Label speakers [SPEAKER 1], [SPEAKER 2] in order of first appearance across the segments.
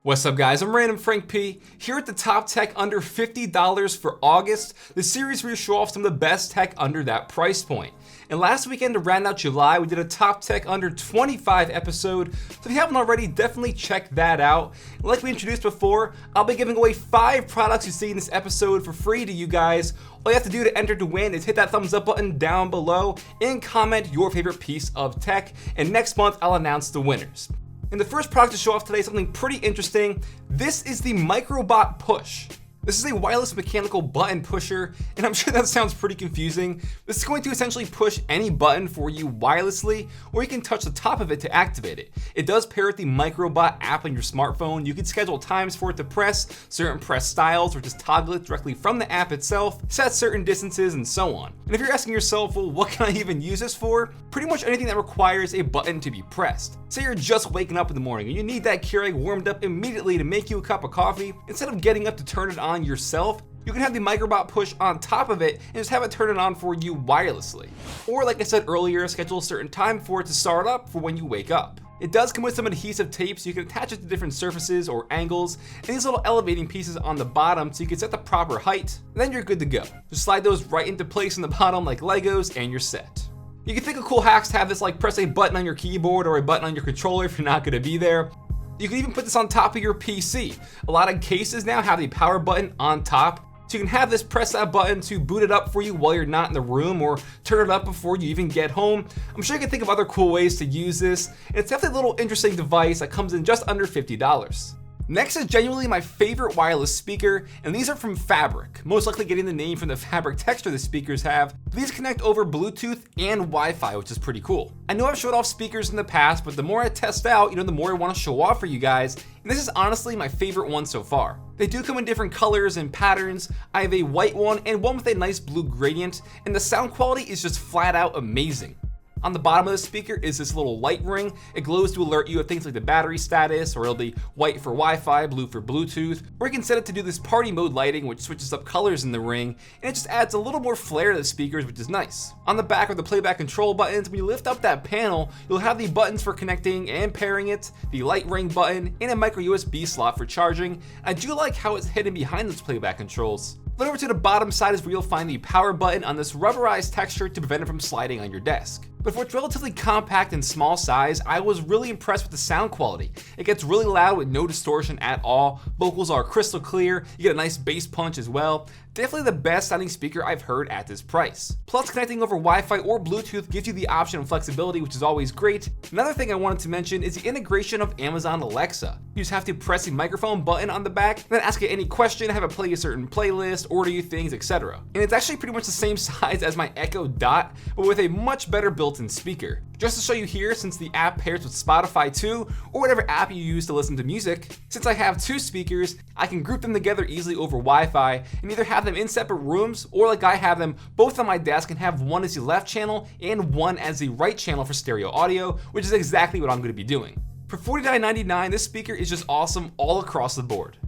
[SPEAKER 1] What's up guys, I'm Random Frank P, here at the top tech under $50 for August, the series where we show off some of the best tech under that price point. And last weekend to round out July, we did a top tech under 25 episode, so if you haven't already, definitely check that out. And like we introduced before, I'll be giving away 5 products you see in this episode for free to you guys. All you have to do to enter to win is hit that thumbs up button down below and comment your favorite piece of tech, and next month I'll announce the winners. And the first product to show off today is something pretty interesting. This is the MicroBot Push. This is a wireless mechanical button pusher, and I'm sure that sounds pretty confusing. This is going to essentially push any button for you wirelessly, or you can touch the top of it to activate it. It does pair with the MicroBot app on your smartphone. You can schedule times for it to press, certain press styles, or just toggle it directly from the app itself, set certain distances, and so on. And if you're asking yourself, well, what can I even use this for? Pretty much anything that requires a button to be pressed. Say you're just waking up in the morning and you need that Keurig warmed up immediately to make you a cup of coffee. Instead of getting up to turn it on yourself, you can have the MicroBot Push on top of it and just have it turn it on for you wirelessly. Or like I said earlier, schedule a certain time for it to start up for when you wake up. It does come with some adhesive tape so you can attach it to different surfaces or angles, and these little elevating pieces on the bottom so you can set the proper height, and then you're good to go. Just slide those right into place in the bottom like Legos and you're set. You can think of cool hacks to have this, like press a button on your keyboard or a button on your controller if you're not going to be there. You can even put this on top of your PC. A lot of cases now have the power button on top, so you can have this press that button to boot it up for you while you're not in the room, or turn it up before you even get home. I'm sure you can think of other cool ways to use this, and it's definitely a little interesting device that comes in just under $50. Next is genuinely my favorite wireless speaker, and these are from Fabric, most likely getting the name from the fabric texture the speakers have. These connect over Bluetooth and Wi-Fi, which is pretty cool. I know I've showed off speakers in the past, but the more I test out, the more I want to show off for you guys, and this is honestly my favorite one so far. They do come in different colors and patterns. I have a white one and one with a nice blue gradient, and the sound quality is just flat out amazing. On the bottom of the speaker is this little light ring. It glows to alert you of things like the battery status, or it'll be white for Wi-Fi, blue for Bluetooth. Or you can set it to do this party mode lighting, which switches up colors in the ring, and it just adds a little more flair to the speakers, which is nice. On the back are the playback control buttons. When you lift up that panel, you'll have the buttons for connecting and pairing it, the light ring button, and a micro USB slot for charging. I do like how it's hidden behind those playback controls. Then over to the bottom side is where you'll find the power button on this rubberized texture to prevent it from sliding on your desk. But for its relatively compact and small size, I was really impressed with the sound quality. It gets really loud with no distortion at all. Vocals are crystal clear. You get a nice bass punch as well. Definitely the best sounding speaker I've heard at this price. Plus, connecting over Wi-Fi or Bluetooth gives you the option of flexibility, which is always great. Another thing I wanted to mention is the integration of Amazon Alexa. You just have to press the microphone button on the back, then ask it any question, have it play a certain playlist, order you things, etc. And it's actually pretty much the same size as my Echo Dot, but with a much better built-in speaker. Just to show you here, since the app pairs with Spotify too, or whatever app you use to listen to music, since I have 2 speakers, I can group them together easily over Wi-Fi and either have them in separate rooms, or like I have them both on my desk and have one as the left channel and one as the right channel for stereo audio, which is exactly what I'm going to be doing. For $49.99, this speaker is just awesome all across the board.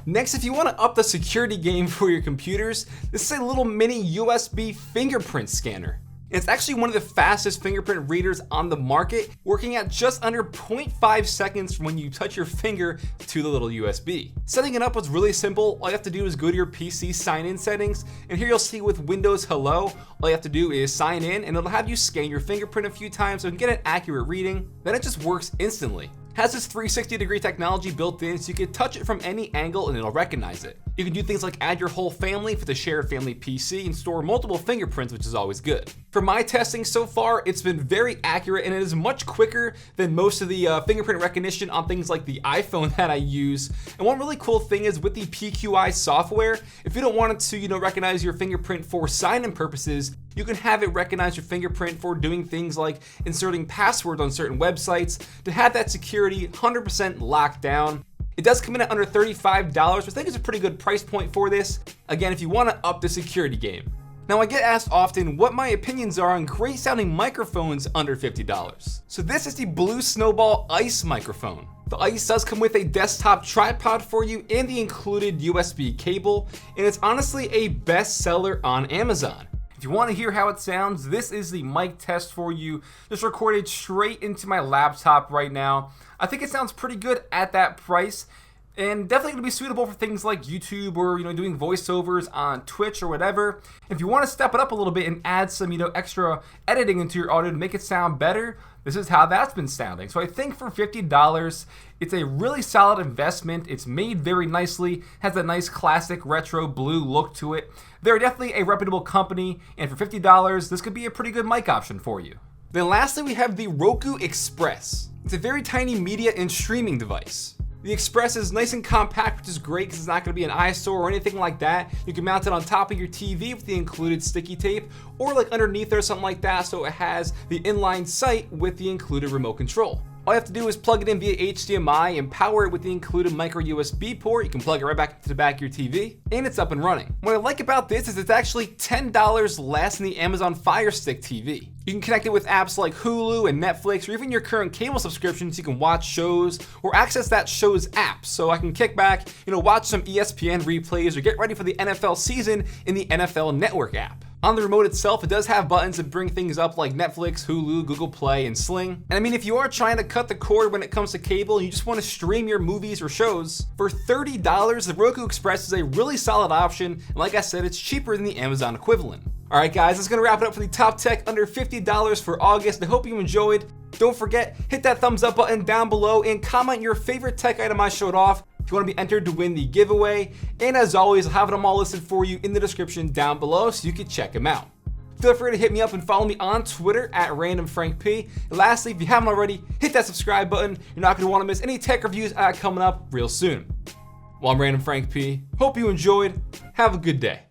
[SPEAKER 1] Next, if you want to up the security game for your computers, this is a little mini USB fingerprint scanner. It's actually one of the fastest fingerprint readers on the market, working at just under 0.5 seconds from when you touch your finger to the little USB. Setting it up was really simple. All you have to do is go to your PC sign-in settings, and here you'll see with Windows Hello, all you have to do is sign in, and it'll have you scan your fingerprint a few times so you can get an accurate reading. Then it just works instantly. Has this 360-degree technology built in, so you can touch it from any angle and it'll recognize it. You can do things like add your whole family for the shared family PC and store multiple fingerprints, which is always good. For my testing so far, it's been very accurate, and it is much quicker than most of the fingerprint recognition on things like the iPhone that I use. And one really cool thing is with the PQI software, if you don't want it to, recognize your fingerprint for sign-in purposes, you can have it recognize your fingerprint for doing things like inserting passwords on certain websites to have that security 100% locked down. It does come in at under $35, which I think is a pretty good price point for this. Again, if you want to up the security game. Now, I get asked often what my opinions are on great sounding microphones under $50. So this is the blue Snowball Ice microphone. The Ice does come with a desktop tripod for you and the included USB cable, and it's honestly a bestseller on Amazon. If you want to hear how it sounds, this is the mic test for you, just recorded straight into my laptop right now. I think it sounds pretty good at that price. and definitely going to be suitable for things like YouTube or doing voiceovers on Twitch or whatever. If you want to step it up a little bit and add some extra editing into your audio to make it sound better, this is how that's been sounding. So I think for $50, it's a really solid investment. It's made very nicely, has a nice classic retro blue look to it. They're definitely a reputable company, and for $50, this could be a pretty good mic option for you. Then lastly, we have the Roku Express. It's a very tiny media and streaming device. The Express is nice and compact, which is great because it's not going to be an eyesore or anything like that. You can mount it on top of your TV with the included sticky tape, or like underneath or something like that, so it has the inline sight with the included remote control. All you have to do is plug it in via HDMI and power it with the included micro USB port. You can plug it right back to the back of your TV, and it's up and running. What I like about this is it's actually $10 less than the Amazon Fire Stick TV. You can connect it with apps like Hulu and Netflix, or even your current cable subscriptions. You can watch shows or access that show's app. So I can kick back, watch some ESPN replays or get ready for the NFL season in the NFL Network app. On the remote itself, it does have buttons that bring things up like Netflix, Hulu, Google Play, and Sling. And I mean, if you are trying to cut the cord when it comes to cable and you just want to stream your movies or shows, for $30, the Roku Express is a really solid option. And like I said, it's cheaper than the Amazon equivalent. All right, guys, that's going to wrap it up for the top tech under $50 for August. I hope you enjoyed. Don't forget, hit that thumbs up button down below and comment your favorite tech item I showed off if you want to be entered to win the giveaway. And as always, I'll have them all listed for you in the description down below so you can check them out. Feel free to hit me up and follow me on Twitter at randomfrankp. And lastly, if you haven't already, hit that subscribe button. You're not going to want to miss any tech reviews I got coming up real soon. Well, I'm Random Frank P. Hope you enjoyed. Have a good day.